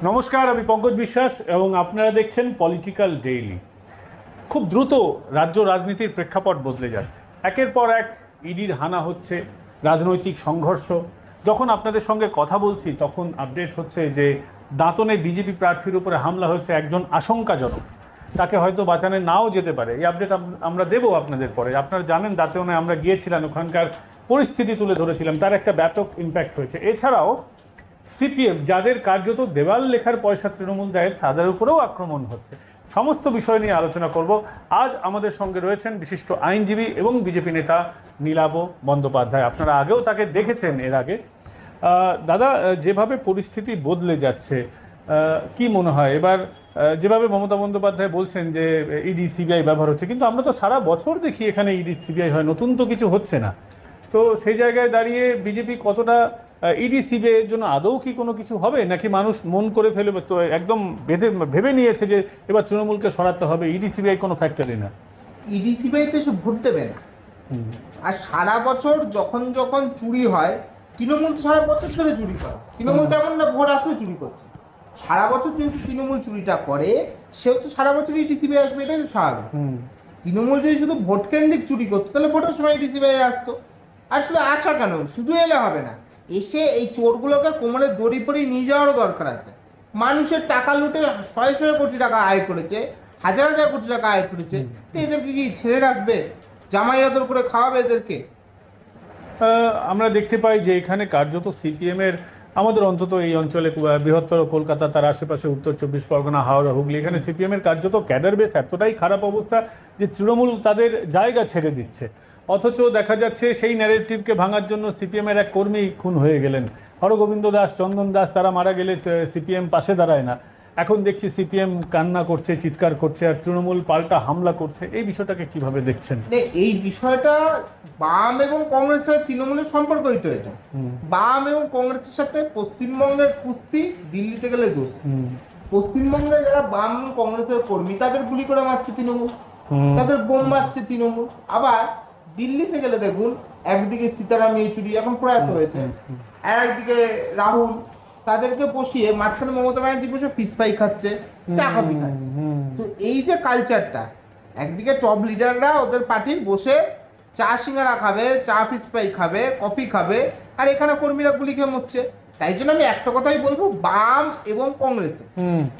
নমস্কার, আমি পঙ্কজ বিশ্বাস এবং আপনারা দেখছেন পলিটিক্যাল ডেইলি। খুব দ্রুত রাজ্য রাজনীতির প্রেক্ষাপট বদলে যাচ্ছে। একের পর এক ইডির হানা হচ্ছে, রাজনৈতিক সংঘর্ষ। যখন আপনাদের সঙ্গে কথা বলছি তখন আপডেট হচ্ছে যে দাঁতনে বিজেপি প্রার্থীর উপরে হামলা হচ্ছে একজন আশঙ্কাজনক, তাকে হয়তো বাঁচানো নাও যেতে পারে। এই আপডেট আমরা দেবো আপনাদের পরে। আপনারা জানেন দাঁতনে আমরা গিয়েছিলাম, ওখানকার পরিস্থিতি তুলে ধরেছিলাম, তার একটা ব্যাপক ইম্প্যাক্ট হয়েছে। এছাড়াও সিপিএম যাদের কার্যত দেওয়াল লেখার পয়সা তৃণমূল দেয় তাদের উপরেও আক্রমণ হচ্ছে। সমস্ত বিষয় নিয়ে আলোচনা করব। আজ আমাদের সঙ্গে রয়েছেন বিশিষ্ট আইনজীবী এবং বিজেপি নেতা নীলাভ বন্দ্যোপাধ্যায়। আপনারা আগেও তাকে দেখেছেন এর আগে। দাদা, যেভাবে পরিস্থিতি বদলে যাচ্ছে, কি মনে হয় এবার যেভাবে মমতা বন্দ্যোপাধ্যায় বলছেন যে ইডি সিবিআই ব্যবহার হচ্ছে, কিন্তু আমরা তো সারা বছর দেখি এখানে ইডি সিবিআই হয়, নতুন তো কিছু হচ্ছে না। তো সেই জায়গায় দাঁড়িয়ে বিজেপি কতটা ইডি সিবিআইয়ের জন্য আদৌ কি কোনো কিছু হবে, নাকি মানুষ মন করে ফেলবে, তো একদম ভেবে নিয়েছে যে এবার তৃণমূলকে সরাতে হবে, ইডি সিবিআই কোনো ফ্যাক্টরি না? ইডি সিবিআই তো এসে ভোট দেবে না। আর সারা বছর যখন যখন চুরি হয়, তৃণমূল তো সারা বছর ধরে চুরি করে। তৃণমূল তেমন না ভোট আসলে চুরি করছে, সারা বছর যেহেতু তৃণমূল চুরিটা করে, সেও তো সারা বছর ইডি সিবিআই আসবে, এটাই তো স্বাভাবিক। তৃণমূল যদি শুধু ভোট কেন্দ্রিক চুরি করতো তাহলে ভোটের সময় ইডি সিবিআই আসতো। আর শুধু আসা কেন, শুধু এলে হবে না, এসে এই চোরগুলোকে কোমরে দড়ি পরিয়ে নিয়ে যাওয়ারও দরকার আছে। মানুষের টাকা লুটে শয়ে শয়ে কোটি টাকা আয় করেছে, হাজার হাজার কোটি টাকা আয় করেছে, তো এদেরকে কি ছেড়ে রাখবে? জামাই আদর করে খাওয়াবে এদেরকে? আমরা দেখতে পাই যে এখানে কার্যত সিপিএমের, আমাদের অন্তত এই অঞ্চলে বৃহত্তর কলকাতা, তার আশেপাশে উত্তর চব্বিশ পরগনা, হাওড়া, হুগলি, এখানে সিপিএমের কার্যত ক্যাডার বেস এতটাই খারাপ অবস্থা যে তৃণমূল তাদের জায়গা ছেড়ে দিচ্ছে। অথচ দেখা যাচ্ছে সেই ন্যারেটিভকে ভাঙার জন্য সিপিএমের এক কর্মী খুন হয়ে গেলেন, হরগোবিন্দ দাস, চন্দন দাস, তারা মারা গেলে সিপিএম পাশে দাঁড়ায় না। এখন দেখছি সিপিএম কান্না করছে, চিৎকার করছে, আর তৃণমূল পাল্টা হামলা করছে। এই বিষয়টাকে কিভাবে দেখছেন? এই বিষয়টা বাম এবং কংগ্রেসের তৃণমূলের সম্পর্কই তো এটা। বাম এবং কংগ্রেসের সাথে পশ্চিমবঙ্গের কুস্তি, দিল্লিতে গেলে দোষ। পশ্চিমবঙ্গে যারা বাম কংগ্রেসের কর্মী তাদের গুলি করে মারছে তৃণমূল, তাদের বোম মারছে তৃণমূল। আবার দিল্লিতে গেলে দেখুন, একদিকে সীতারাম ইয়েচুরি এখন প্রয়াত হয়েছে, আর একদিকে রাহুল, তাদেরকে বসিয়ে মাঝখানে মমতা ব্যানার্জি বসে ফিস ফ্রাই খাচ্ছে, চা কফি খাচ্ছে। তো এই যে কালচারটা, একদিকে টপ লিডাররা ওদের পার্টির বসে চা সিঙ্গারা খাবে, চা ফিস ফ্রাই খাবে, কফি খাবে, আর এখানে কর্মীরা গুলি খেয়ে মরছে। তাই জন্য আমি একটা কথাই বলবো, বাম এবং কংগ্রেসে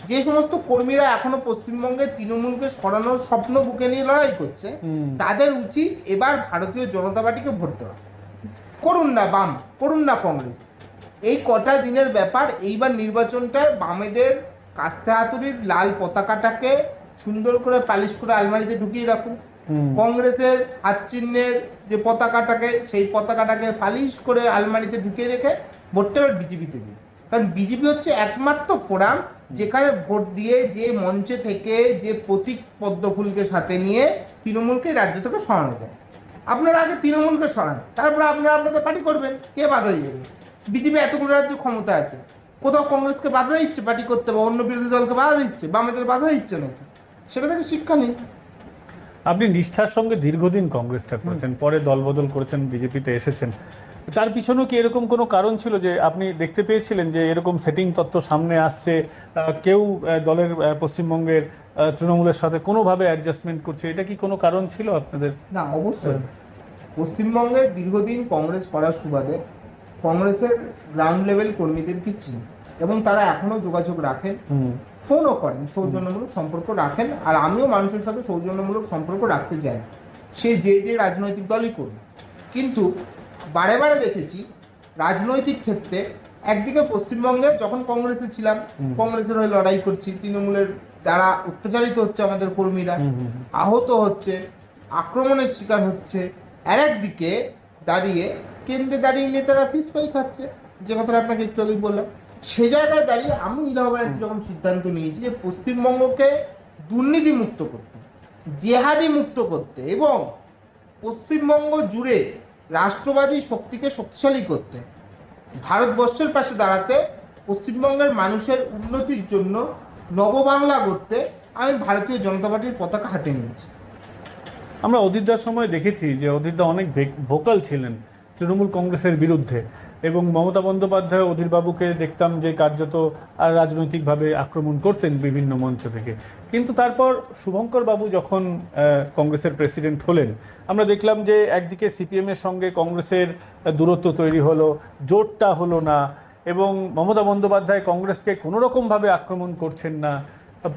যে সমস্ত কর্মীরা এখনো পশ্চিমবঙ্গে তৃণমূলকে সরানোর স্বপ্ন বুকে নিয়ে লড়াই করছে, তাদের উচিত এবার ভারতীয় জনতা পার্টিকে ভোট দেওয়া। করুন না বাম, করুন না কংগ্রেস, এই কটা দিনের ব্যাপার। এইবার নির্বাচনটায় বামেদের কাস্তে হাতুড়ির লাল পতাকাটাকে সুন্দর করে পালিশ করে আলমারিতে ঢুকিয়ে রাখুন। কংগ্রেসের হাত চিহ্নের যে পতাকাটাকে, সেই পতাকাটাকে পালিশ করে আলমারিতে ঢুকিয়ে রেখে ভোটটা এবার বিজেপিতে দিন। কারণ বিজেপি হচ্ছে একমাত্র ফোরাম যেখানে ভোট দিয়ে, যে মঞ্চে থেকে, যে প্রতীক পদ্মফুলকে সাথে নিয়ে তৃণমূলকে রাজ্য থেকে সরানো যায়। আপনারা আগে তৃণমূলকে সরান, তারপরে আপনারা আপনাদের পার্টি করবেন, কে বাধা দিবে? বিজেপি এতগুলো রাজ্যে ক্ষমতা আছে, কোথাও কংগ্রেসকে বাধা দিচ্ছে পার্টি করতে, বা অন্য বিরোধী দলকে বাধা দিচ্ছে, বামেদের বাধা দিচ্ছে নাকি? সেটা থেকে শিক্ষা নেই। আপনি নিষ্ঠার সঙ্গে দীর্ঘদিন কংগ্রেসটা করেছেন, পরে দলবদল করেছেন, বিজেপিতে এসেছেন। তার পিছনেও কি এরকম কোনো কারণ ছিল যে আপনি দেখতে পেয়েছিলেন যে এরকম সেটিং তত্ত্ব সামনে আসছে, কেউ দলের পশ্চিমবঙ্গের তৃণমূলের সাথে কোনোভাবে অ্যাডজাস্টমেন্ট করছে? এটা কি কোনো কারণ ছিল আপনাদের? না, অবশ্যই। পশ্চিমবঙ্গে দীর্ঘদিন কংগ্রেস করার সুবাদে কংগ্রেসের গ্রাউন্ড লেভেল কর্মীদের কি ছিল, এবং তারা এখনো যোগাযোগ রাখেন, ফোনও করেন, সৌজন্যমূলক সম্পর্ক রাখেন। আর আমিও মানুষের সাথে সৌজন্যমূলক সম্পর্ক রাখতে চাই, সে যে যে রাজনৈতিক দলই করুন। কিন্তু বারে বারে দেখেছি রাজনৈতিক ক্ষেত্রে, একদিকে পশ্চিমবঙ্গে যখন কংগ্রেসে ছিলাম, কংগ্রেসের হয়ে লড়াই করছি, তৃণমূলের দ্বারা অত্যাচারিত হচ্ছে আমাদের কর্মীরা, আহত হচ্ছে, আক্রমণের শিকার হচ্ছে। আর একদিকে দাঁড়িয়ে কেন্দ্রে দাঁড়িয়ে নেতারা ফিস পাই খাচ্ছে, যে কথাটা আপনাকে একটু আগেই বললাম। সে জায়গায় দাঁড়িয়ে আমি নীলাভ ব্যানার্জি যখন সিদ্ধান্ত নিয়েছি যে পশ্চিমবঙ্গকে দুর্নীতি মুক্ত করতে, জেহাদি মুক্ত করতে, এবং পশ্চিমবঙ্গ জুড়ে রাষ্ট্রবাদী শক্তিকে শক্তিশালী করতে, ভারতবর্ষের পাশে দাঁড়াতে, পশ্চিমবঙ্গের মানুষের উন্নতির জন্য নববাংলা করতে, আমি ভারতীয় জনতা পার্টির পতাকা হাতে নিয়েছি। আমরা অধীরদার সময় দেখেছি যে অধীরদা অনেক ভোকাল ছিলেন তৃণমূল কংগ্রেসের বিরুদ্ধে। এবং মমতা বন্দ্যোপাধ্যায় অধীরবাবুকে দেখতাম যে কার্যত রাজনৈতিকভাবে আক্রমণ করতেন বিভিন্ন মঞ্চ থেকে। কিন্তু তারপর শুভঙ্কর বাবু যখন কংগ্রেসের প্রেসিডেন্ট হলেন, আমরা দেখলাম যে একদিকে সিপিএমের সঙ্গে কংগ্রেসের দূরত্ব তৈরি হলো, জোটটা হলো না, এবং মমতা বন্দ্যোপাধ্যায় কংগ্রেসকে কোনো রকমভাবে আক্রমণ করছেন না।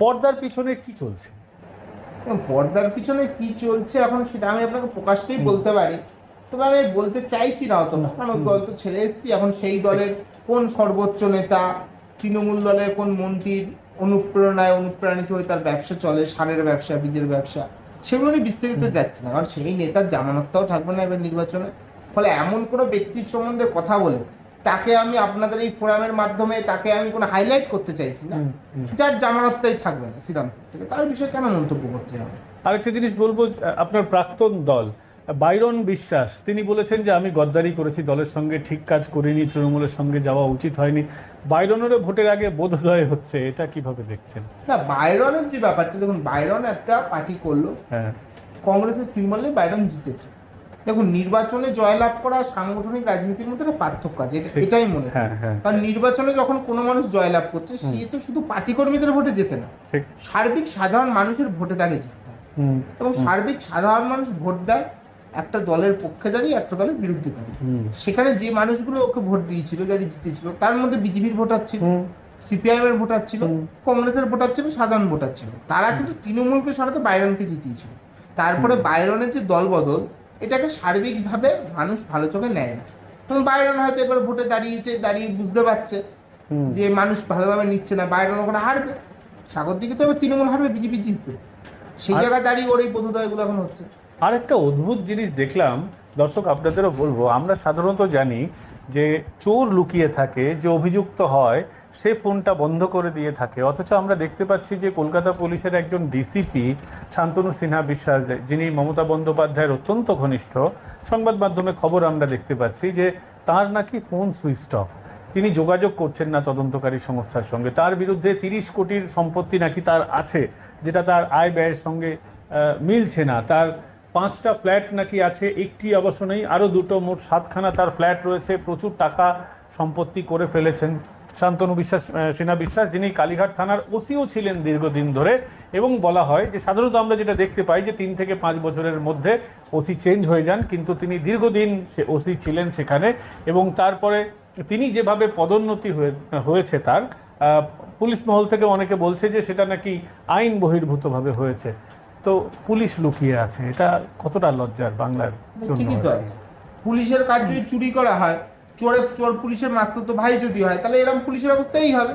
পর্দার পিছনে কি চলছে? পর্দার পিছনে কি চলছে এখন সেটা আমি আপনাকে প্রকাশ্যেই বলতে পারি, তবে আমি বলতে চাইছি না অত, কারণ ওই দল তো ছেড়ে এসেছি। এখন সেই দলের কোন সর্বোচ্চ নেতা, তৃণমূল দলের কোন মন্ত্রীর অনুপ্রাণিত হয়ে তার ব্যবসা চলে, সারের ব্যবসা, বীজের ব্যবসা, সেগুলো নিয়ে বিস্তারিত যাচ্ছে না, কারণ সেই নেতার জামানতটাও থাকবে না এবার নির্বাচনে। ফলে এমন কোনো ব্যক্তির সম্বন্ধে কথা বলে তাকে আমি আপনাদের এই ফোরামের মাধ্যমে তাকে আমি কোনো হাইলাইট করতে চাইছি না, যার জামানতটাই থাকবে না শ্রীরামপুর থেকে, তার বিষয়ে কেন মন্তব্য করতে হবে? আরেকটা জিনিস বলবো, আপনার প্রাক্তন দল বাইরন বিশ্বাস তিনি বলেছেন যে আমি গদ্দারি করেছি, দলের সঙ্গে ঠিক কাজ করিনি, তৃণমূলের সঙ্গে যাওয়া উচিত হয়নি। বাইরনেরও ভোটের আগে বোধোদয় হচ্ছে, এটা কিভাবে দেখছেন? না, বাইরনের যে ব্যাপারটা দেখুন, বাইরন একটা পার্টি করলো, হ্যাঁ, কংগ্রেসের সিম্বলে বাইরন জিতেছে। দেখুন, নির্বাচনে জয়লাভ করা সাংগঠনিক রাজনীতির মধ্যে একটা পার্থক্য আছে, এটাই মনে হয়। কারণ নির্বাচনে যখন কোনো মানুষ জয়লাভ করছে, সে তো শুধু পার্টি কর্মীদের ভোটে জেতে না, সার্বিক সাধারণ মানুষের ভোটে তাকে জিততে হয়। এবং সার্বিক সাধারণ মানুষ ভোট দেয় একটা দলের পক্ষে দাঁড়িয়ে, একটা দলের বিরুদ্ধে দাঁড়িয়ে। সেখানে যে মানুষগুলো ওকে ভোট দিয়েছিল, যারা জিতেছিল, তার মধ্যে বিজেপির ভোটার ছিল, সিপিআইএম এর ভোটার ছিল, কংগ্রেসের ভোটার ছিল, সাধারণ ভোটার ছিল। তারা কিন্তু তৃণমূলকে সরাতে বাইরনকে জিতিয়েছিল। তারপরে বাইরনের যে দল বদল, এটাকে সার্বিকভাবে মানুষ ভালো চোখে নেয় না। এবং বাইরন হয়তো এবার ভোটে দাঁড়িয়ে বুঝতে পারছে যে মানুষ ভালোভাবে নিচ্ছে না, বাইরন ওখানে হারবে। সাগর দিকে তো এবার তৃণমূল হারবে, বিজেপি জিতবে, সেই জায়গায় দাঁড়িয়ে ওর এই বোধোদয়গুলো এখন হচ্ছে। আর একটা অদ্ভুত জিনিস দেখলাম, দর্শক আপনাদেরও বলবো, আমরা সাধারণত জানি যে চোর লুকিয়ে থাকে, যে অভিযুক্ত হয় সে ফোনটা বন্ধ করে দিয়ে থাকে, অথচ আমরা দেখতে পাচ্ছি যে কলকাতা পুলিশের একজন ডিসিপি শান্তনু সিনহা বিশ্বাস, যিনি মমতা বন্দ্যোপাধ্যায়ের অত্যন্ত ঘনিষ্ঠ, সংবাদ মাধ্যমে খবর আমরা দেখতে পাচ্ছি যে তার নাকি ফোন সুইচ অফ, তিনি যোগাযোগ করছেন না তদন্তকারী সংস্থার সঙ্গে। তার বিরুদ্ধে 30 কোটির সম্পত্তি নাকি তার আছে, যেটা তার আয় ব্যয়ের সঙ্গে মিলছে না। তার 5টা ফ্ল্যাট নাকি আছে, একটি অবশ্য নেই, আরও 2টো, মোট 7খানা তার ফ্ল্যাট রয়েছে, প্রচুর টাকা সম্পত্তি করে ফেলেছেন শান্তনু সিনহা বিশ্বাস, যিনি কালীঘাট থানার ওসিও ছিলেন দীর্ঘদিন ধরে। এবং বলা হয় যে সাধারণত আমরা যেটা দেখতে পাই যে 3 থেকে 5 বছরের মধ্যে ওসি চেঞ্জ হয়ে যান, কিন্তু তিনি দীর্ঘদিন সে ওসি ছিলেন সেখানে। এবং তারপরে তিনি যেভাবে পদোন্নতি হয়েছে তার, পুলিশ মহল থেকে অনেকে বলছে যে সেটা নাকি আইন বহির্ভূতভাবে হয়েছে। তো পুলিশ লুকিয়ে আছে, এটা কতটা লজ্জার বাংলার জন্য? ঠিকই তো আছে, পুলিশের কাজ যদি চুরি করা হয়, চোর পুলিশের মাস্তুতো ভাই যদি হয়, তাহলে এরকম পুলিশের অবস্থাই হবে।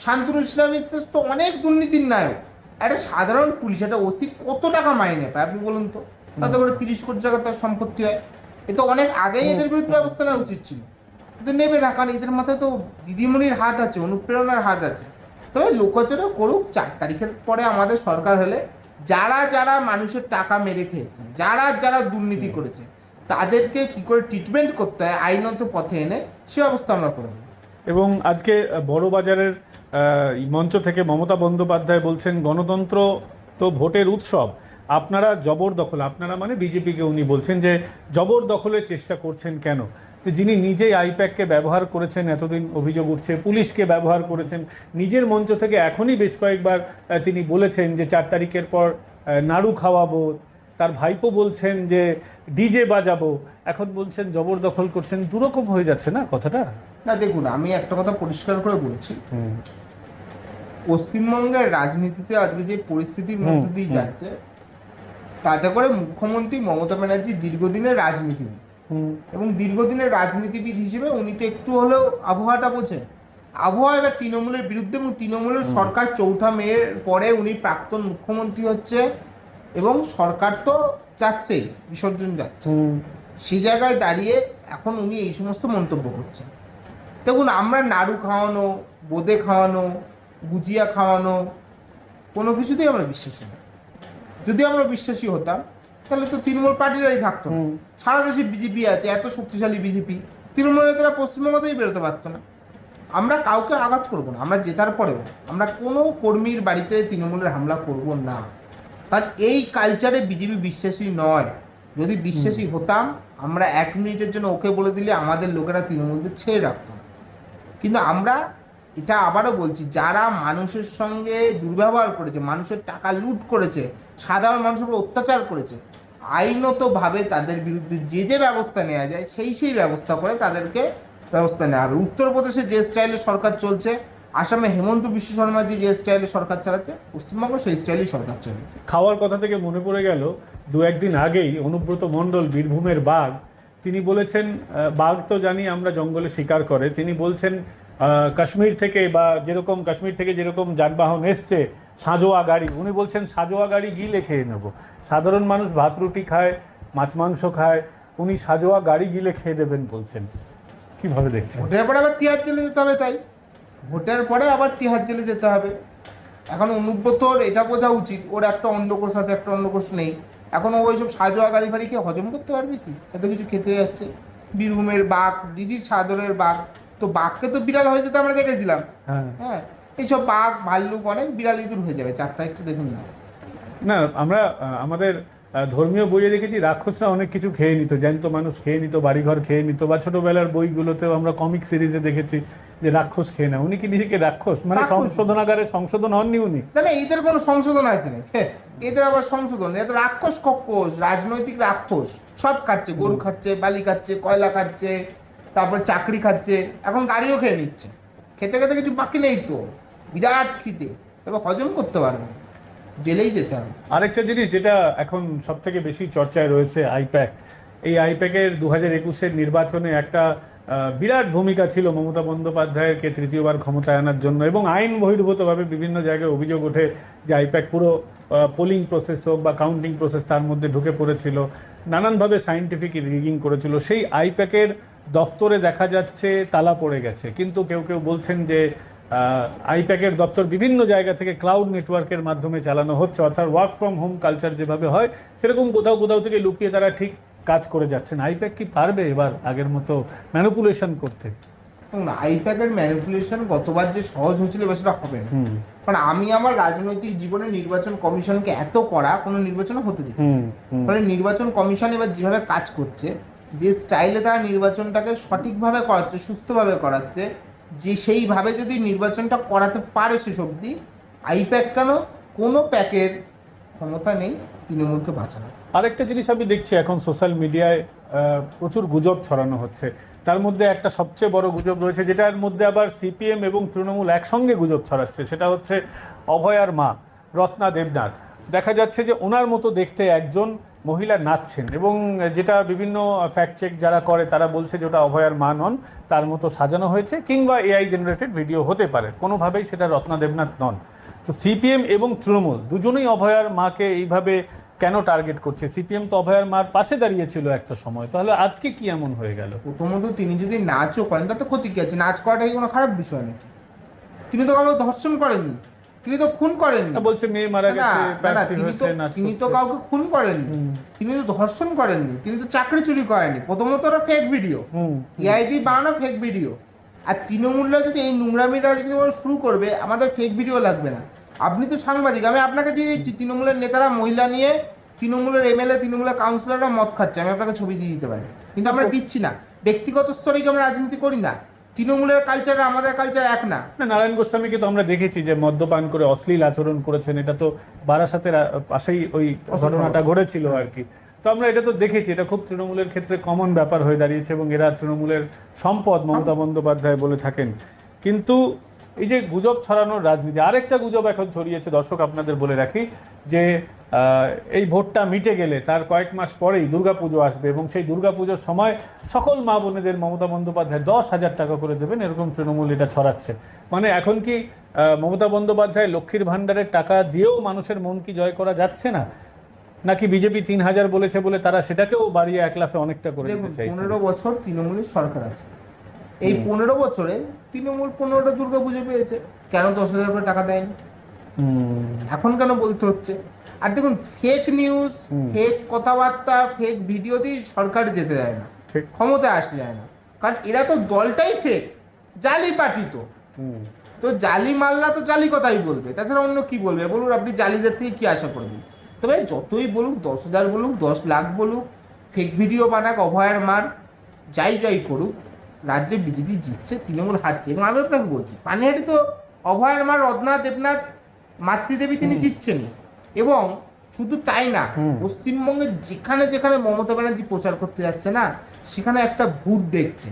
শান্তনু সিনহা বিশ্বাস তো অনেক দুর্নীতির নায়ক। একটা সাধারণ পুলিশ, একটা ওসি কত টাকা মাইনে পায় আপনি বলুন তো? তাতে করে 30 কোটি টাকা তার সম্পত্তি হয়। এ তো অনেক আগেই এদের বিরুদ্ধে ব্যবস্থা নেওয়া উচিত ছিল, কিন্তু নেবে না, কারণ এদের মাথায় তো দিদিমণির হাত আছে, অনুপ্রেরণার হাত আছে। তবে লোকাচরণ করুক, 4 তারিখের পরে আমাদের সরকার হলে যারা মানুষের টাকা মেরে খেয়েছে, যারা দুর্নীতি করেছে, তাদেরকে কি করে ট্রিটমেন্ট করতে হয় আইনত পথে এনে, সে অবস্থা আমরা করব। এবং আজকে বড়বাজারের মঞ্চ থেকে মমতা বন্দ্যোপাধ্যায় বলছেন গণতন্ত্র তো ভোটের উৎসব, আপনারা জবরদখল, আপনারা মানে বিজেপিকে উনি বলছেন যে জবরদখলের চেষ্টা করছেন কেন? তো যিনি নিজেই আইপ্যাককে ব্যবহার করেছেন, এতদিন অভিযোগ উঠছে পুলিশকে ব্যবহার করেছেন, নিজের মঞ্চ থেকে এখনই বেশ কয়েকবার তিনি বলেছেন যে 4 তারিখের পর নাড়ু খাওয়াবো, তার ভাইপো বলছেন যে ডিজে বাজাবো, এখন বলছেন জবরদখল করছেন। দুরকম হয়ে যাচ্ছে না কথাটা? না দেখুন, আমি একটা কথা পরিষ্কার করে বলছি, পশ্চিমবঙ্গের রাজনীতিতে আজকে যে পরিস্থিতির মধ্যে দিয়ে যাচ্ছে, তাতে করে মুখ্যমন্ত্রী মমতা ব্যানার্জি দীর্ঘদিনের রাজনীতিবিদ, এবং দীর্ঘদিনের রাজনীতিবিদ হিসেবে উনি তো একটু হলেও আবহাওয়াটা বোঝেন। আবহাওয়া এবার তৃণমূলের বিরুদ্ধে, এবং তৃণমূলের সরকার 4 মের পরে উনি প্রাক্তন মুখ্যমন্ত্রী হচ্ছে, এবং সরকার তো যাচ্ছেই, বিসর্জন যাচ্ছে, সেই জায়গায় দাঁড়িয়ে এখন উনি এই সমস্ত মন্তব্য করছেন। দেখুন, আমরা নাড়ু খাওয়ানো, বোঁদে খাওয়ানো, গুজিয়া খাওয়ানো কোনো কিছুতেই আমরা বিশ্বাসী না। যদি আমরা বিশ্বাসী হতাম তাহলে তো তৃণমূল পার্টিরাই থাকতো না। সারা দেশে বিজেপি আছে, এত শক্তিশালী বিজেপি, তৃণমূল নেতারা পশ্চিমবঙ্গতেই বেরোতে পারতো না। আমরা কাউকে আঘাত করবো না, আমরা জেতার পরেও আমরা কোনো কর্মীর বাড়িতে তৃণমূলের হামলা করব না, কারণ এই কালচারে বিজেপি বিশ্বাসী নয়। যদি বিশ্বাসী হতাম, আমরা 1 মিনিটের জন্য ওকে বলে দিলে আমাদের লোকেরা তৃণমূলদের ছেড়ে রাখতো না। কিন্তু আমরা এটা আবারও বলছি, যারা মানুষের সঙ্গে দুর্ব্যবহার করেছে, মানুষের টাকা লুট করেছে, সাধারণ মানুষের উপর অত্যাচার করেছে, আইনতভাবে তাদের বিরুদ্ধে যে ব্যবস্থা নেওয়া যায় সেই ব্যবস্থা করে তাদেরকে ব্যবস্থা নেওয়া হবে। উত্তরপ্রদেশে যে স্টাইলে সরকার চলছে, আসামে হেমন্ত বিশ্ব শর্মাজি যে স্টাইলে সরকার চালাচ্ছে, পশ্চিমবঙ্গ সেই স্টাইলেই সরকার চলছে। খাওয়ার কথা থেকে মনে পড়ে গেল, 2-1 দিন আগেই অনুব্রত মণ্ডল, বীরভূমের বাঘ, তিনি বলেছেন, বাঘ তো জানি আমরা জঙ্গলে শিকার করে, তিনি বলছেন কাশ্মীর থেকে যেরকম যানবাহন এসছে, সাঁজোয়া গাড়ি, উনি বলছেন সাঁজোয়া গাড়ি গিলে খেয়ে নেব। সাধারণ মানুষ ভাত রুটি খায়, মাছ মাংস খায়, উনি সাঁজোয়া গাড়ি গিলে খেয়ে দেবেন বলছেন। কিভাবে দেখছেন? ভোটের পরে আবার তিহার জেলে যেতে হবে, তাই ভোটের পরে আবার তিহার জেলে যেতে হবে। এখন অনুব্রতর এটা বোঝা উচিত, ওর একটা অন্ডকোষ আছে, একটা অন্ডকোষ নেই। এখন ও ওইসব সাজোয়া গাড়ি ফাড়ি খেয়ে হজম করতে পারবে কি? এত কিছু খেতে যাচ্ছে। বীরভূমের বাঘ, দিদির সাদরের বাঘ, তো বাঘকে তো বিড়াল হয়ে যেতে আমরা দেখেছিলাম। হ্যাঁ, এইসব বাঘ ভাল্লুক অনেক বিড়াল ইঁদুর হয়ে যাবে, 4টা একটু দেখুন না। না, আমরা আমাদের ধর্মীয় বইয়ে দেখেছি রাক্ষসরা অনেক কিছু খেয়ে নিত, জ্যান্ত মানুষ খেয়ে নিত, বাড়িঘর খেয়ে নিত, বা ছোটবেলার বইগুলোতেও আমরা কমিক সিরিজে দেখেছি যে রাক্ষস খেয়ে না। উনি কি নিজেকে রাক্ষস মানে সংশোধনাগারে সংশোধন হননি উনি? না, এদের কোনো সংশোধন আছে না, এদের আবার সংশোধন, এদের রাক্ষস কক্ষস, রাজনৈতিক রাক্ষস, সব খাচ্ছে, গরু খাচ্ছে, বালি খাচ্ছে, কয়লা খাচ্ছে, তারপর চাকরি খাচ্ছে, এখন গাড়িও খেয়ে নিচ্ছে। খেতে খেতে কিছু বাকি নেই তো, বিরাট খিদে, এবার হজম করতে পারবে, জেলেই যেতে হবে। আরেকটা জিনিস যেটা এখন সব থেকে বেশি চর্চায় রয়েছে, আইপ্যাক। এই আইপ্যাকের 2021-এর নির্বাচনে একটা বিরাট ভূমিকা ছিল মমতা বন্দ্যোপাধ্যায়কে তৃতীয়বার ক্ষমতায় আনার জন্য, এবং আইন বহির্ভূতভাবে বিভিন্ন জায়গায় অভিযোগ ওঠে যে আইপ্যাক পুরো পোলিং প্রসেস হোক বা কাউন্টিং প্রসেস তার মধ্যে ঢুকে পড়েছিল, নানানভাবে সায়েন্টিফিক রিগিং করেছিল। সেই আইপ্যাকের দফতরে দেখা যাচ্ছে তালা পড়ে গেছে, কিন্তু কেউ কেউ বলছেন যে আইপ্যাকের দপ্তর বিভিন্ন জায়গা থেকে ক্লাউড নেটওয়ার্কের মাধ্যমে চালানো হচ্ছে, অর্থাৎ ওয়ার্ক ফ্রম হোম কালচার যেভাবে হয় সেরকম কোথাও কোথাও থেকে লুকিয়ে তারা ঠিক কাজ করে যাচ্ছেন। আইপ্যাক কি পারবে এবার আগের মতো ম্যানিপুলেশন করতে? আইপ্যাকের ম্যানিপুলেশন গতবার যে সহজ হয়েছিল এবার সেটা হবে না। কারণ আমি আমার রাজনৈতিক জীবনে নির্বাচন কমিশনকে এত করা কোনো নির্বাচন হতে দিই, ফলে নির্বাচন কমিশন এবার যেভাবে কাজ করছে, যে স্টাইলে তারা নির্বাচনটাকে সঠিকভাবে করাচ্ছে, সুস্থভাবে করাচ্ছে, যে সেইভাবে যদি নির্বাচনটা করাতে পারে শেষ অবধি, আইপ্যাক কেন কোনো প্যাকের ক্ষমতা নেই তৃণমূলকে বাঁচানো। আরেকটা জিনিস আমি দেখছি এখন সোশ্যাল মিডিয়ায় প্রচুর গুজব ছড়ানো হচ্ছে, তার মধ্যে একটা সবচেয়ে বড় গুজব রয়েছে যেটার মধ্যে আবার সিপিএম এবং তৃণমূল একসঙ্গে গুজব ছড়াচ্ছে, সেটা হচ্ছে অভয়ার মা রত্না দেবনাথ। দেখা যাচ্ছে যে ওনার মতো দেখতে একজন মহিলা নাচছেন, এবং যেটা বিভিন্ন ফ্যাক্ট চেক যারা করে তারা বলছে যে ওটা অভয়ার মা নন, তার মতো সাজানো হয়েছে, কিংবা এআই জেনারেটেড ভিডিও হতে পারে, কোনোভাবেই সেটা রত্না দেবনাথ নন। তো সিপিএম এবং তৃণমূল দুজনেই অভয়ার মাকে এইভাবে কেন টার্গেট করছে? সিপিএম তো অভয়ার মার পাশে দাঁড়িয়েছিল একটা সময়, তাহলে আজকে কি এমন হয়ে গেল? প্রথমত তিনি যদি নাচও করেন তাতে ক্ষতি কি আছে? নাচ করাটা কি কোনো খারাপ বিষয় নাকি? তিনি তো কাউকে ধর্ষণ করেননি, তিনি তো খুন করেননি। বলছে মেয়ে মারা গেছে, তিনি তো কাউকে খুন করেননি, তিনি তো ধর্ষণ করেননি, তিনি তো চাকরি চুরি করেননি। প্রথমত ওরা ফেক ভিডিও, এআই দিয়ে বানানো ফেক ভিডিও। আর তৃণমূলরা যদি এই নোংরামি রাজনীতি শুরু করবে, আমাদের ফেক ভিডিও লাগবে না। আপনি তো সাংবাদিক, আমি আপনাকে দিয়ে দিচ্ছি তৃণমূলের নেতারা মহিলা নিয়ে, তৃণমূলের এমএলএ, তৃণমূলের কাউন্সিলররা মদ খাচ্ছে, আমি আপনাকে ছবি দিয়ে দিতে পারি, কিন্তু আমরা দিচ্ছি না। ব্যক্তিগত স্তরে কি আমরা রাজনীতি করি না? তৃণমূলের কালচার আর আমাদের কালচার এক না। নারায়ণ গোস্বামীকে তো আমরা দেখেছি যে মদ্যপান করে অশ্লীল আচরণ করেছেন, এটা তো বারাসাতের পাশেই ওই ঘটনাটা ঘটেছিল আর কি। তো আমরা এটা তো দেখেছি, এটা খুব তৃণমূলের ক্ষেত্রে কমন ব্যাপার হয়ে দাঁড়িয়েছে, এবং এরা তৃণমূলের সম্পদ মমতা বন্দ্যোপাধ্যায় বলে থাকেন। কিন্তু এই যে গুজব ছড়ানোর রাজনীতি, আরেকটা গুজব এখন ছড়িয়েছে, দর্শক আপনাদের বলে রাখি, যে এই ভোটটা মিটে গেলে তার কয়েক মাস পরেই দুর্গাপুজো আসবে, এবং সেই দুর্গাপুজোর সময় সকল মা বোনেদের মমতা বন্দ্যোপাধ্যায় 10,000 টাকা করে দেবেন, এরকম তৃণমূল এটা ছড়াচ্ছে। মানে এখন কি মমতা বন্দ্যোপাধ্যায় লক্ষ্মীর ভাণ্ডারের টাকা দিয়েও মানুষের মন কি জয় করা যাচ্ছে না, নাকি বিজেপি 3,000 বলেছে বলে তারা সেটাকেও বাড়িয়ে 1 লাফে অনেকটা করে দিতে চাইছে? 15 বছর তৃণমূলের সরকার আছে, এই 15 বছরে তৃণমূল 15টা দুর্গাপুজো পেয়েছে, কেন 10,000 করে টাকা দেয়নি? এখন কেন বলতে হচ্ছে? আর দেখুন, ফেক নিউজ, ফেক কথাবার্তা, ফেক ভিডিও দিয়ে সরকার যেতে যায় না, ক্ষমতায় আসতে যায় না, কারণ এরা তো দলটাই ফেক, জালি পার্টি। তো জালি মাল্লা তো জালি কথাই বলবে, তাছাড়া অন্য কি বলবে? বলুন, আপনি জালিদের থেকে কি আশা করবেন? তবে যতই বলুক, 10,000 বলুক, 10 লাখ বলুক, ফেক ভিডিও বানাক, অভয়ের মার, যাই করুক, রাজ্যে বিজেপি জিতছে, তৃণমূল হারছে। এবং আমি আপনাকে বলছি, পানিহাটি তো অভয়ের মার, রত্না দেবনাথ, মাতৃদেবী তিনি জিতছেন। এবং শুধু তাই না, পশ্চিমবঙ্গে যেখানে যেখানে মমতা ব্যানার্জি প্রচার করতে যাচ্ছে না, সেখানে একটা ভূত দেখছে,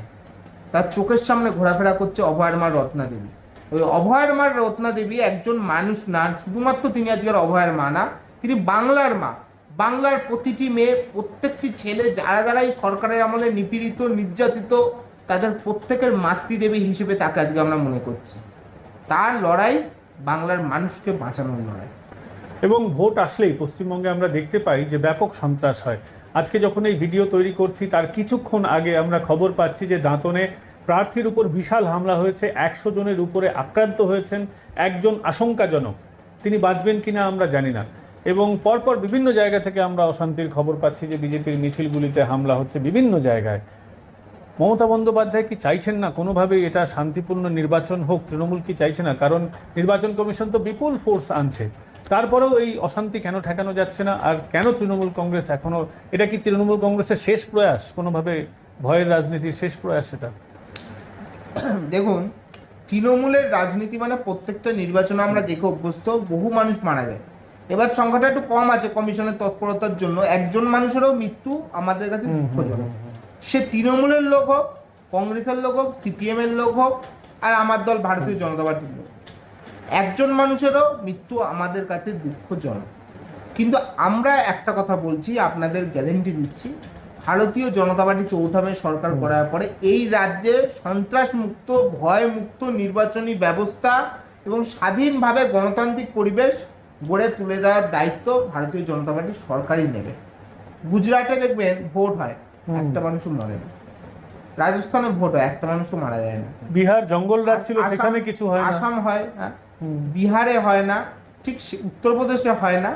তার চোখের সামনে ঘোরাফেরা করছে অভয়ের মা রত্না দেবী। ওই অভয়ের মা রত্না দেবী একজন মানুষ না, শুধুমাত্র তিনি আজকের অভয়ের মা না, তিনি বাংলার মা। বাংলার প্রতিটি মেয়ে, প্রত্যেকটি ছেলে, যারা যারা এই সরকারের আমলে নিপীড়িত, নির্যাতিত, তাদের প্রত্যেকের মাতৃদেবী হিসেবে তাকে আজকে আমরা মনে করছি। তার লড়াই বাংলার মানুষকে বাঁচানোর লড়াই। এবং ভোট আসলেই পশ্চিমবঙ্গে আমরা দেখতে পাই যে ব্যাপক সন্ত্রাস হয়। আজকে যখন এই ভিডিও তৈরি করছি তার কিছুক্ষণ আগে আমরা খবর পাচ্ছি যে দাঁতনে প্রার্থীর উপর বিশাল হামলা হয়েছে, 100 জনের উপরে আক্রান্ত হয়েছেন, একজন আশঙ্কাজনক, তিনি বাঁচবেন কিনা আমরা জানি না। এবং পরপর বিভিন্ন জায়গা থেকে আমরা অশান্তির খবর পাচ্ছি যে বিজেপির মিছিলগুলিতে হামলা হচ্ছে বিভিন্ন জায়গায়। মমতা বন্দ্যোপাধ্যায় কি চাইছেন না কোনোভাবেই এটা শান্তিপূর্ণ নির্বাচন হোক? তৃণমূল কি চাইছে না? কারণ নির্বাচন কমিশন তো বিপুল ফোর্স আনছে, তারপরেও এই অশান্তি কেন ঠেকানো যাচ্ছে না? আর কেন তৃণমূল কংগ্রেস এখনও, এটা কি তৃণমূল কংগ্রেসের শেষ প্রয়াস, কোনোভাবে ভয়ের রাজনীতির শেষ প্রয়াস এটা? দেখুন, তৃণমূলের রাজনীতি মানে প্রত্যেকটা নির্বাচনে আমরা দেখে অভ্যস্ত, বহু মানুষ মারা যায়। এবার সংখ্যাটা একটু কম আছে কমিশনের তৎপরতার জন্য, একজন মানুষেরও মৃত্যু আমাদের কাছে দুঃখজনক। সে তৃণমূলের লোক হোক, কংগ্রেসের লোক হোক, সিপিএম এর লোক হোক, আর আমার দল ভারতীয় জনতা পার্টির লোক, একজন মানুষেরও মৃত্যু আমাদের কাছে দুঃখজনক। কিন্তু আমরা একটা কথা বলছি, আপনাদের গ্যারেন্টি দিচ্ছি, ভারতীয় জনতা পার্টি চৌঠা মে সরকার করার পরে এই রাজ্যে সন্ত্রাস মুক্ত, ভয় মুক্ত নির্বাচনী ব্যবস্থা এবং স্বাধীনভাবে গণতান্ত্রিক পরিবেশ গড়ে তুলে দেওয়ার দায়িত্ব ভারতীয় জনতা পার্টি সরকারই নেবে। গুজরাটে দেখবেন ভোট হয়, একটা মানুষও মরে না। রাজস্থানে ভোট হয়, একটা মানুষও মারা যায় না। বিহার জঙ্গল রাজ ছিল, সেখানে কিছু হয় না। আসাম হয় না, বিহারে হয় না, ঠিক উত্তরপ্রদেশে হয় না।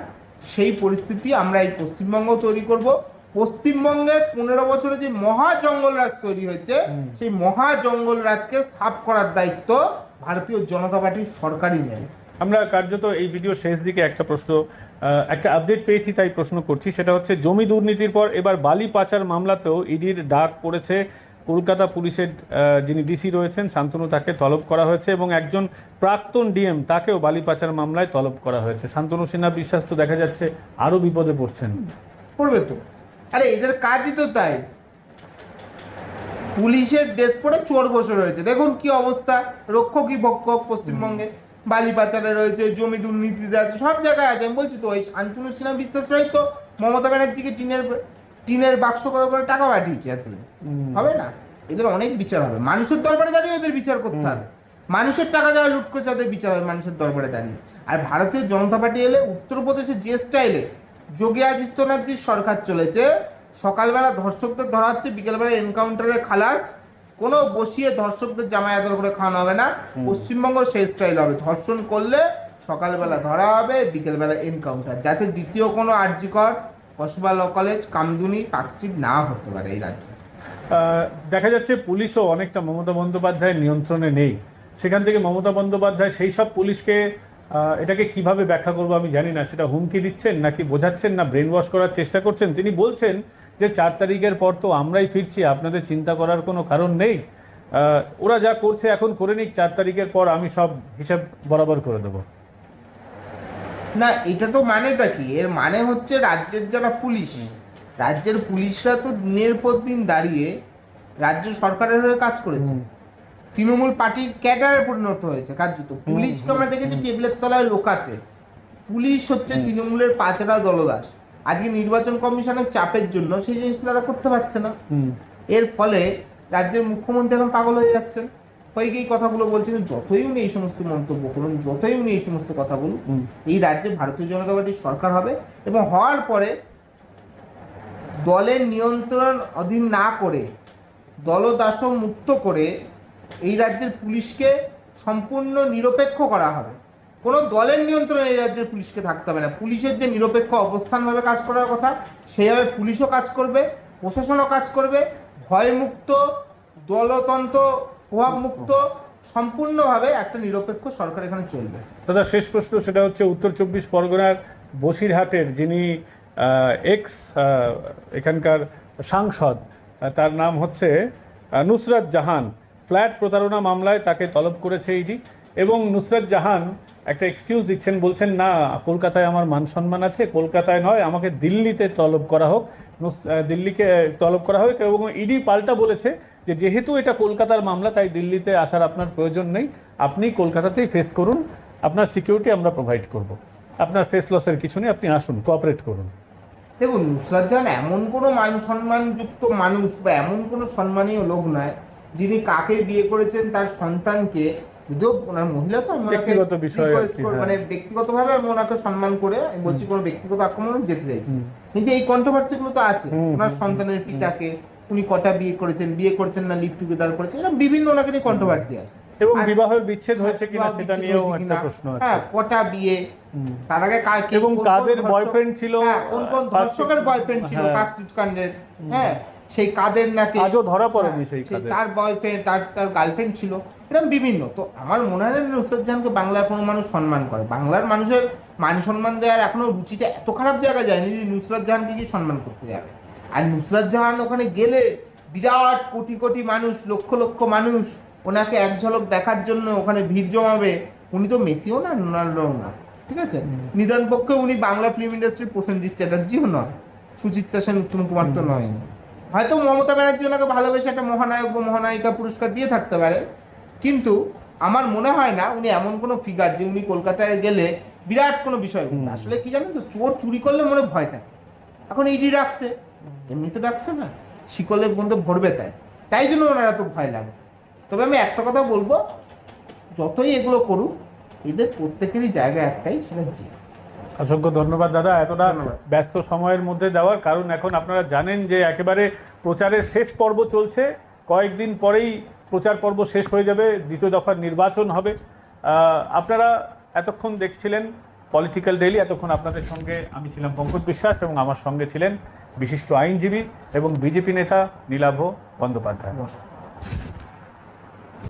সেই পরিস্থিতি আমরা এই পশ্চিমবঙ্গ তৈরি করব। পশ্চিমবঙ্গে 15 বছরে যে মহা জঙ্গল রাজ তৈরি হয়েছে, সেই মহা জঙ্গল রাজকে সাফ করার দায়িত্ব ভারতীয় জনতা পার্টির সরকারই নেবে। আমরা কার্যত এই ভিডিও শেষ দিকে একটা আপডেট পেয়েছি, তাই প্রশ্ন করছি। সেটা হচ্ছে জমি দুর্নীতির পর এবার বালি পাচার মামলাতেও ইডির ডাক পড়েছে। কলকাতা পুলিশের যিনি ডিসি রয়েছেন শান্তনু, তাকে তলব করা হয়েছে এবং একজন প্রাক্তন ডিএম, তাকেও বালি পাচার মামলায় তলব করা হয়েছে। শান্তনু সিনহা বিশ্বাস তো দেখা যাচ্ছে আরও বিপদে পড়ছেন। পড়বে তো, আরে এদের কাজই তো তাই। পুলিশের ড্রেস পরে চোর বসে রয়েছে, দেখুন কি অবস্থা, রক্ষকই ভক্ষক পশ্চিমবঙ্গে। বালি পাচারে রয়েছে, জমি দুর্নীতিতে আছে, সব জায়গায় আছে। আমি বলছি তো, ওই শান্তনু সিনহা বিশ্বাস রাই তো মমতা ব্যানার্জিকে টিনের বাক্স করে টাকা পাঠিয়েছে। হবে না, এদের অনেক বিচার হবে। মানুষের দরবারে দাঁড়িয়ে ওদের বিচার করতে হবে। মানুষের টাকা যাওয়া লুট করছে, ওদের বিচার হবে মানুষের দরবারে দাঁড়িয়ে। আর ভারতীয় জনতা পার্টি এলে উত্তরপ্রদেশের যে স্টাইলে যোগী আদিত্যনাথজির সরকার চলেছে, সকালবেলা ধর্ষকদের ধরা হচ্ছে, বিকেলবেলা এনকাউন্টারে খালাস, কোনো বসিয়ে ধর্ষকদের জামাই আদর করে খাওয়ানো হবে না। পশ্চিমবঙ্গ সেই স্টাইল হবে, ধর্ষণ করলে সকালবেলা ধরা হবে, বিকেলবেলা এনকাউন্টার, যাতে দ্বিতীয় কোনো RG Kar, Kasba law college, Kamduni, Park Street না হতে পারে এই রাজ্যে। দেখা যাচ্ছে পুলিশও অনেকটা মমতা বন্দ্যোপাধ্যায়ের নিয়ন্ত্রণে নেই। সেখান থেকে মমতা বন্দ্যোপাধ্যায় সেই সব পুলিশকে, এটাকে কিভাবে ব্যাখ্যা করবো আমি জানি না, সেটা হুমকি দিচ্ছেন নাকি বোঝাচ্ছেন না ব্রেন ওয়াশ করার চেষ্টা করছেন। তিনি বলছেন যে 4 তারিখের পর তো আমরাই ফিরছি, আপনাদের চিন্তা করার কোনো কারণ নেই, ওরা যা করছে এখন করে নিক, 4 তারিখের পর আমি সব হিসাব বরাবর করে দেবো। না, এটা তো মানেটা কি? এর মানে হচ্ছে রাজ্যের যারা পুলিশ, রাজ্যের পুলিশরা তো দিনের পর দিন দাঁড়িয়ে রাজ্য সরকারের হয়ে কাজ করেছে, তৃণমূল পার্টির ক্যাডারে পরিণত হয়েছে কার্যত। পুলিশকে আমরা দেখেছি টেবিলের তলায় লোকাতে। পুলিশ হচ্ছে তৃণমূলের পাঁচরা দলদাস। আজকে নির্বাচন কমিশনের চাপের জন্য সেই জিনিসটা তারা করতে পারছে না। এর ফলে রাজ্যের মুখ্যমন্ত্রী এখন পাগল হয়ে যাচ্ছেন, হয়ে গিয়ে কথাগুলো বলছেন। যতই উনি এই সমস্ত মন্তব্য করুন, যতই উনি এই সমস্ত কথা বলুন, এই রাজ্যে ভারতীয় জনতা পার্টির সরকার হবে এবং হওয়ার পরে দলের নিয়ন্ত্রণ অধীন না করে, দলদাস মুক্ত করে এই রাজ্যের পুলিশকে সম্পূর্ণ নিরপেক্ষ করা হবে। কোনো দলের নিয়ন্ত্রণে এই রাজ্যের পুলিশকে থাকতে হবে না। পুলিশের যে নিরপেক্ষ অবস্থানভাবে কাজ করার কথা, সেইভাবে পুলিশও কাজ করবে, প্রশাসনও কাজ করবে। ভয়মুক্ত, দলতন্ত্র প্রভাবমুক্ত, সম্পূর্ণভাবে একটা নিরপেক্ষ সরকার এখানে চলবে। দাদা, শেষ প্রশ্ন, সেটা হচ্ছে উত্তর 24 পরগনার বসিরহাটের যিনি এখানকার সাংসদ, তার নাম হচ্ছে নুসরাত জাহান। ফ্ল্যাট প্রতারণা মামলায় তাকে তলব করেছে ইডি, এবং নুসরাত জাহান একটা এক্সকিউজ দিচ্ছেন, বলছেন না কলকাতায় আমার মান সম্মান আছে, কলকাতায় নয়, আমাকে দিল্লিতে তলব করা হোক, দিল্লিকে তলব করা হোক। এবং ইডি পাল্টা বলেছে যে যেহেতু এটা কলকাতার মামলা তাই দিল্লিতে আসার আপনার প্রয়োজন নেই, আপনি কলকাতাতেই ফেস করুন, আপনার সিকিউরিটি আমরা প্রোভাইড করব, আপনার ফেস লসের কিছু নেই, আপনি আসুন, কোঅপারেট করুন। দেখুন, নুসরাত জাহান এমন কোনো মান সম্মানযুক্ত মানুষ বা এমন কোনো সম্মানীয় লোক নয় যিনি কাকে বিয়ে করেছেন তার সন্তানকে, যদিও ওনার মহিলা তো আমি ওনাকে ব্যক্তিগত বিষয় request আর কি, করে, হ্যাঁ। মানে ব্যক্তিগতভাবে আমি ওনাকে সম্মান করে আমি বলছি কোনো ব্যক্তিগত আক্রমণও যেতে চাইছি, কিন্তু এই কন্ট্রোভার্সিগুলো তো আছে। ওনার সন্তানের পিতাকে উনি কটা বিয়ে করেছেন না লিভ টুগেদার করেছেন, এরকম বিভিন্ন ওনাকে নিয়ে কন্ট্রোভার্সি আছে। এবং আর বিবাহের বিচ্ছেদ হয়েছে কিনা বিবাহ সেটা বিচ্ছেদ নিয়েও হয়েছে একটা কিনা, প্রশ্ন আছে। হ্যাঁ, কটা বিয়ে, তার আগে এবং কাদের বয়ফ্রেন্ড ছিল, কোন কোন ধর্ষকের বয়ফ্রেন্ড ছিল হ্যাঁ। পার্কস্ট্রিট কাণ্ডের, হ্যাঁ, সেই কাদের নাকি আজও ধরা পড়েনি সেই সেই কাদের। তার বয়ফ্রেন্ড, তার গার্লফ্রেন্ড ছিল, এরকম বিভিন্ন। তো আমার মনে হয় না নুসরাত জাহানকে বাংলার কোনো মানুষ সম্মান করে। বাংলার মানুষের মান সম্মান দেওয়ার এখনো রুচিটা এত খারাপ জায়গায় যায়নি যে নুসরাত জাহানকে কি সম্মান করতে যাবে। আর নুসরাত জাহান ওখানে গেলে বিরাট কোটি কোটি মানুষ, লক্ষ লক্ষ মানুষ ওনাকে এক ঝলক দেখার জন্য ওখানে ভিড় জমাবে। উনি তো মেসিও না, রোনাল্ডোও না, ঠিক আছে, নিদান পক্ষে উনি বাংলা ফিল্ম ইন্ডাস্ট্রির প্রসেনজিৎ চ্যাটার্জিও নয়, সুচিত্রা সেন, উত্তম কুমার তো নয়। হয়তো মমতা ব্যানার্জি ওনাকে ভালোবেসে একটা মহানায়ক বা মহানায়িকা পুরস্কার দিয়ে থাকতে পারে, কিন্তু আমার মনে হয় না উনি এমন কোনো ফিগার যে উনি কলকাতায় গেলে বিরাট কোনো বিষয় করবে। আসলে কি জানেন তো, চোর চুরি করলে মনে ভয় থাকে, এখন ইডি রাখছে, এমনি তো রাখছে না, শিকলের বন্ধু ভরবে, তাই জন্য ওনারা তো ভয় লাগছে। তবে আমি একটা কথা বলবো, যতই এগুলো করুক এদের প্রত্যেকেরই জায়গা একটাই, সেটা জেল। অসংখ্য ধন্যবাদ দাদা এতটা ধন্যবাদ। ব্যস্ত সময়ের মধ্যে দেওয়ার কারণ। এখন আপনারা জানেন যে একেবারে প্রচারের শেষ পর্ব চলছে, কয়েকদিন পরেই প্রচার পর্ব শেষ হয়ে যাবে, দ্বিতীয় দফার নির্বাচন হবে। আপনারা এতক্ষণ দেখছিলেন পলিটিক্যাল ডেইলি, এতক্ষণ আপনাদের সঙ্গে আমি ছিলাম পঙ্কজ বিশ্বাস এবং আমার সঙ্গে ছিলেন বিশিষ্ট আইনজীবী এবং বিজেপি নেতা নীলাভ বন্দ্যোপাধ্যায়। নমস্কার।